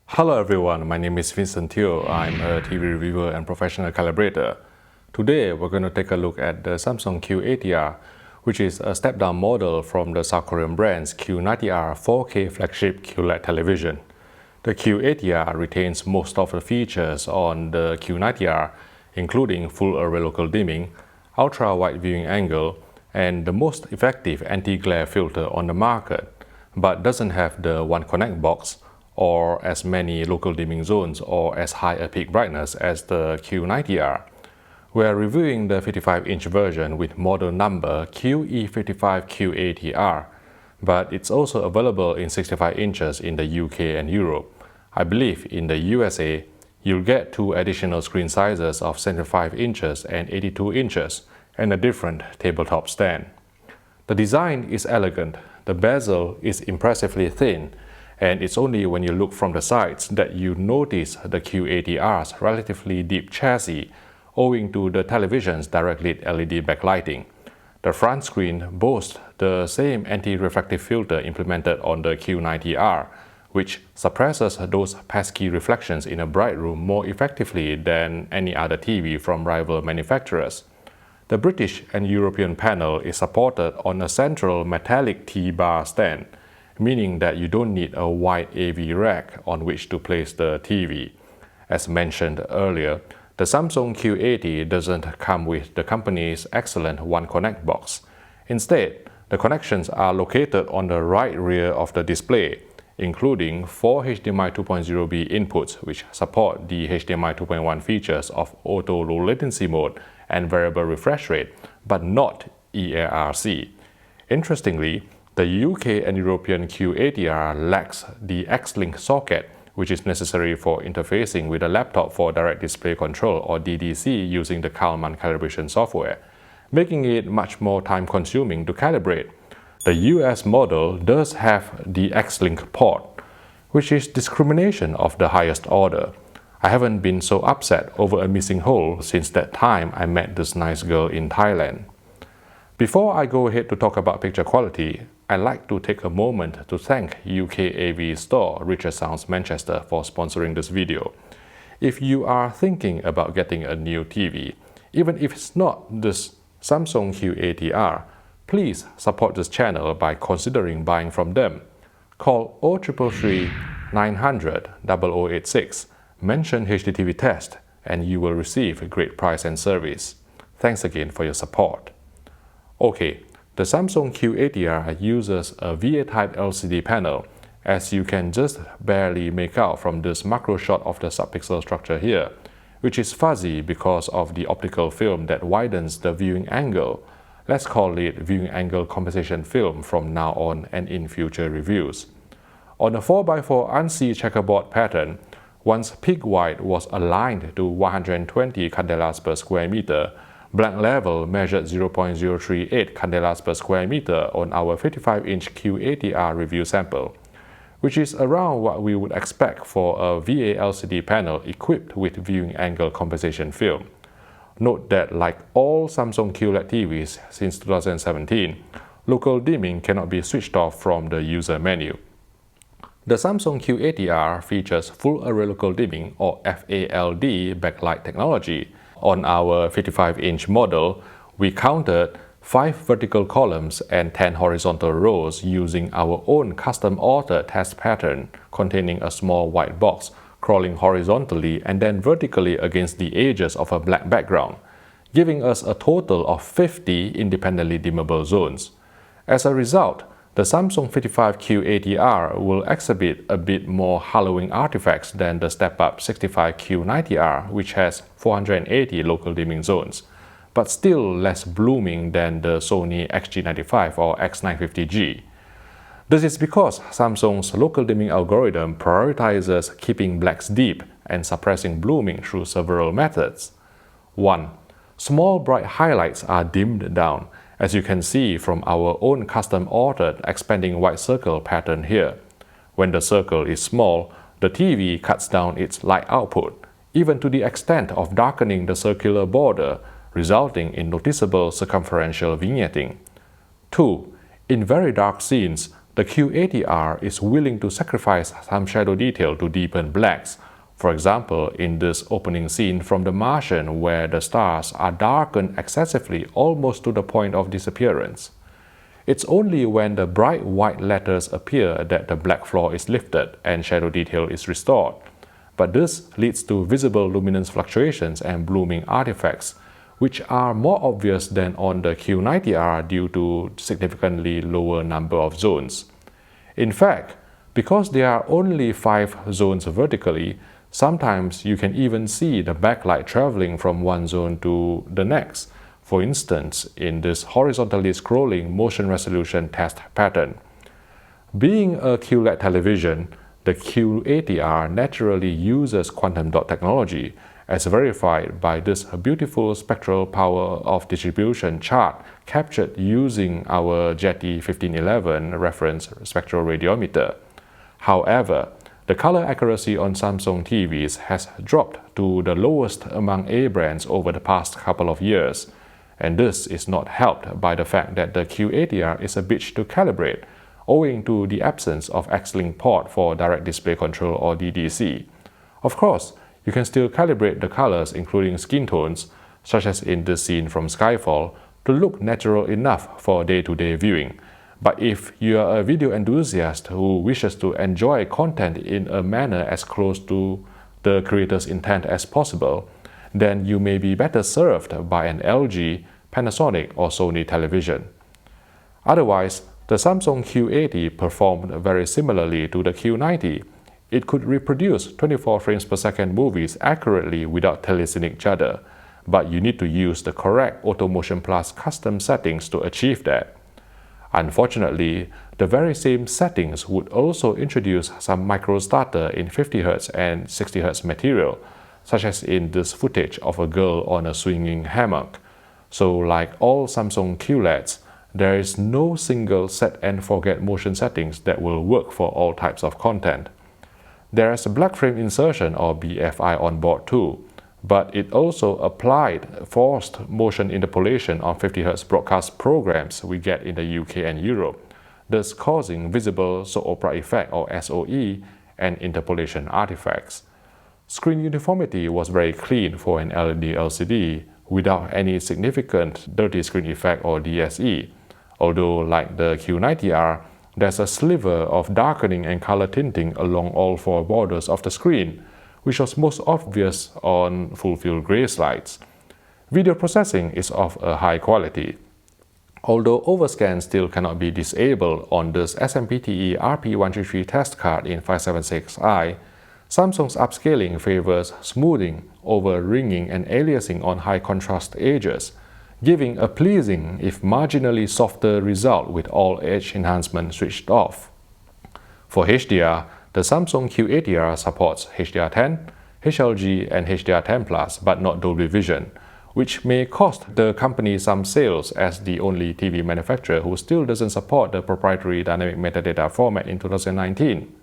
Hello everyone, my name is Vincent Teo. I'm a TV reviewer and professional calibrator. Today we're going to take a look at the Samsung Q80R, which is a step-down model from the South Korean brand's Q90R 4K flagship QLED television. The Q80R retains most of the features on the Q90R, including full array local dimming, ultra-wide viewing angle, and the most effective anti-glare filter on the market, but doesn't have the One Connect box, or as many local dimming zones or as high a peak brightness as the Q90R. We are reviewing the 55-inch version with model number QE55Q80R, but it's also available in 65 inches in the UK and Europe. I believe in the USA, you'll get two additional screen sizes of 75 inches and 82 inches and a different tabletop stand. The design is elegant, the bezel is impressively thin, and it's only when you look from the sides that you notice the Q80R's relatively deep chassis owing to the television's direct lit LED backlighting. The front screen boasts the same anti-reflective filter implemented on the Q90R, which suppresses those pesky reflections in a bright room more effectively than any other TV from rival manufacturers. The British and European panel is supported on a central metallic T-bar stand, meaning that you don't need a wide AV rack on which to place the TV. As mentioned earlier, the Samsung Q80 doesn't come with the company's excellent One Connect box. Instead, the connections are located on the right rear of the display, including 4 HDMI 2.0B inputs which support the HDMI 2.1 features of auto low latency mode and variable refresh rate, but not eARC. Interestingly, the UK and European Q80R lacks the X-Link socket, which is necessary for interfacing with a laptop for direct display control or DDC using the Kalman calibration software, making it much more time-consuming to calibrate. The US model does have the X-Link port, which is discrimination of the highest order. I haven't been so upset over a missing hole since that time I met this nice girl in Thailand. Before I go ahead to talk about picture quality, I'd like to take a moment to thank UK AV store Richer Sounds Manchester for sponsoring this video. If you are thinking about getting a new TV, even if it's not this Samsung Q80R, please support this channel by considering buying from them. Call 0333 900 0086, mention HDTV test, and you will receive a great price and service. Thanks again for your support. Okay, the Samsung Q80R uses a VA-type LCD panel, as you can just barely make out from this macro shot of the subpixel structure here, which is fuzzy because of the optical film that widens the viewing angle. Let's call it viewing angle compensation film from now on and in future reviews. On a 4x4 ANSI checkerboard pattern, once peak wide was aligned to 120 candelas per square meter, blank level measured 0.038 candelas per square meter on our 55-inch Q80R review sample, which is around what we would expect for a VA LCD panel equipped with viewing angle compensation film. Note that like all Samsung QLED TVs since 2017, local dimming cannot be switched off from the user menu. The Samsung Q80R features full array local dimming or FALD backlight technology. On our 55-inch model, we counted 5 vertical columns and 10 horizontal rows using our own custom-authored test pattern containing a small white box crawling horizontally and then vertically against the edges of a black background, giving us a total of 50 independently dimmable zones. As a result, the Samsung 55Q80R will exhibit a bit more hallowing artifacts than the step-up 65Q90R, which has 480 local dimming zones, but still less blooming than the Sony XG95 or X950G. This is because Samsung's local dimming algorithm prioritizes keeping blacks deep and suppressing blooming through several methods. 1. Small bright highlights are dimmed down, as you can see from our own custom-authored expanding white circle pattern here. When the circle is small, the TV cuts down its light output, even to the extent of darkening the circular border, resulting in noticeable circumferential vignetting. 2. In very dark scenes, the Q80R is willing to sacrifice some shadow detail to deepen blacks. For example, in this opening scene from The Martian where the stars are darkened excessively almost to the point of disappearance. It's only when the bright white letters appear that the black floor is lifted and shadow detail is restored. But this leads to visible luminance fluctuations and blooming artifacts, which are more obvious than on the Q90R due to significantly lower number of zones. In fact, because there are only 5 zones vertically, sometimes you can even see the backlight traveling from one zone to the next, for instance, in this horizontally scrolling motion resolution test pattern. Being a QLED television, the Q80R naturally uses quantum dot technology, as verified by this beautiful spectral power of distribution chart captured using our Jetty 1511 reference spectral radiometer. However, the color accuracy on Samsung TVs has dropped to the lowest among A brands over the past couple of years, and this is not helped by the fact that the Q80R is a bitch to calibrate, owing to the absence of X-Link port for direct display control or DDC. Of course, you can still calibrate the colors including skin tones, such as in this scene from Skyfall, to look natural enough for day-to-day viewing. But if you are a video enthusiast who wishes to enjoy content in a manner as close to the creator's intent as possible, then you may be better served by an LG, Panasonic or Sony television. Otherwise, the Samsung Q80 performed very similarly to the Q90. It could reproduce 24 frames per second movies accurately without telesyncing judder, but you need to use the correct AutoMotion Plus custom settings to achieve that. Unfortunately, the very same settings would also introduce some micro stutter in 50Hz and 60Hz material, such as in this footage of a girl on a swinging hammock. So like all Samsung QLEDs, there is no single set and forget motion settings that will work for all types of content. There is a black frame insertion or BFI on board too, but it also applied forced motion interpolation on 50Hz broadcast programs we get in the UK and Europe, thus causing visible soap opera effect or SOE and interpolation artifacts. Screen uniformity was very clean for an LED LCD without any significant dirty screen effect or DSE, although like the Q90R, there's a sliver of darkening and color tinting along all 4 borders of the screen, which was most obvious on full-field gray slides. Video processing is of a high quality. Although overscan still cannot be disabled on this SMPTE RP133 test card in 576i, Samsung's upscaling favors smoothing over ringing and aliasing on high contrast edges, giving a pleasing if marginally softer result with all edge enhancement switched off. For HDR, the Samsung Q80R supports HDR10, HLG and HDR10+, but not Dolby Vision, which may cost the company some sales as the only TV manufacturer who still doesn't support the proprietary dynamic metadata format in 2019.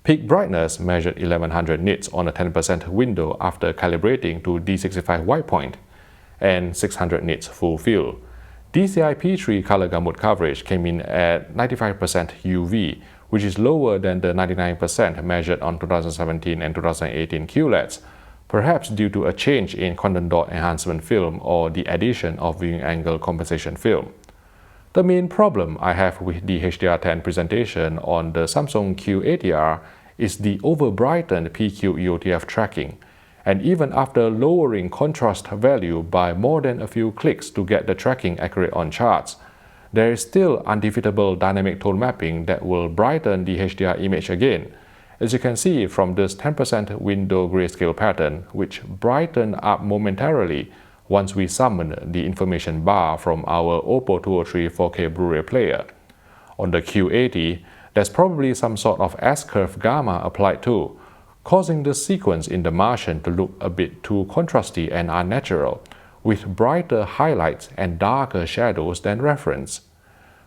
Peak brightness measured 1100 nits on a 10% window after calibrating to D65 white point, and 600 nits full fill. DCI P3 color gamut coverage came in at 95% UV, which is lower than the 99% measured on 2017 and 2018 QLEDs, perhaps due to a change in quantum dot enhancement film or the addition of viewing angle compensation film. The main problem I have with the HDR10 presentation on the Samsung Q80R is the over-brightened PQ EOTF tracking, and even after lowering contrast value by more than a few clicks to get the tracking accurate on charts, there is still undefeatable dynamic tone mapping that will brighten the HDR image again, as you can see from this 10% window grayscale pattern, which brightened up momentarily once we summon the information bar from our Oppo 203 4K Blu-ray player. On the Q80, there's probably some sort of S-curve gamma applied too, causing the sequence in The Martian to look a bit too contrasty and unnatural, with brighter highlights and darker shadows than reference.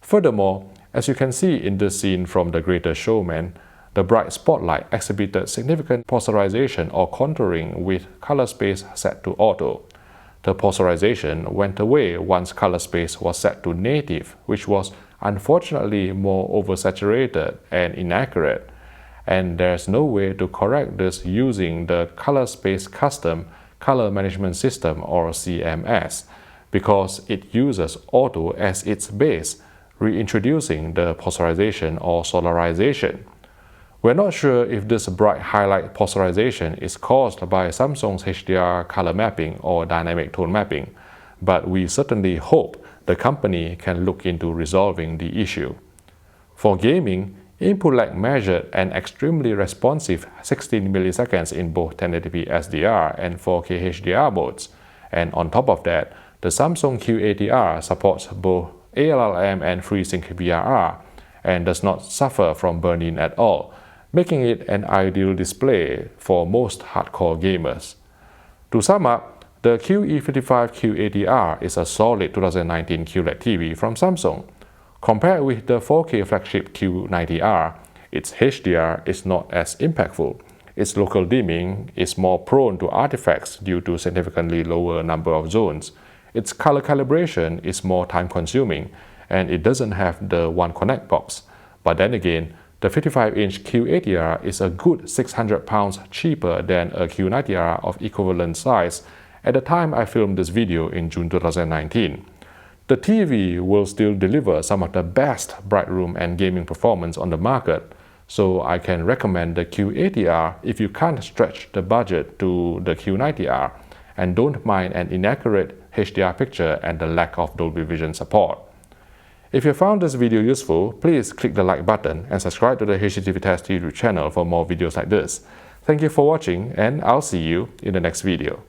Furthermore, as you can see in this scene from The Greatest Showman, the bright spotlight exhibited significant posterization or contouring with color space set to auto. The posterization went away once color space was set to native, which was unfortunately more oversaturated and inaccurate, and there's no way to correct this using the Color Space Custom Color Management System or CMS, because it uses auto as its base, reintroducing the posterization or solarization. We're not sure if this bright highlight posterization is caused by Samsung's HDR color mapping or dynamic tone mapping, but we certainly hope the company can look into resolving the issue. For gaming, input lag measured an extremely responsive 16 milliseconds in both 1080p SDR and 4K HDR modes, and on top of that, the Samsung Q80R supports both ALLM and FreeSync VRR and does not suffer from burn-in at all, making it an ideal display for most hardcore gamers. To sum up, the QE55Q80R is a solid 2019 QLED TV from Samsung. Compared with the 4K flagship Q90R, its HDR is not as impactful. Its local dimming is more prone to artifacts due to significantly lower number of zones. Its color calibration is more time-consuming, and it doesn't have the One Connect box. But then again, the 55-inch Q80R is a good £600 cheaper than a Q90R of equivalent size at the time I filmed this video in June 2019. The TV will still deliver some of the best bright room and gaming performance on the market, so I can recommend the Q80R if you can't stretch the budget to the Q90R and don't mind an inaccurate HDR picture and the lack of Dolby Vision support. If you found this video useful, please click the like button and subscribe to the HDTV Test YouTube channel for more videos like this. Thank you for watching, and I'll see you in the next video.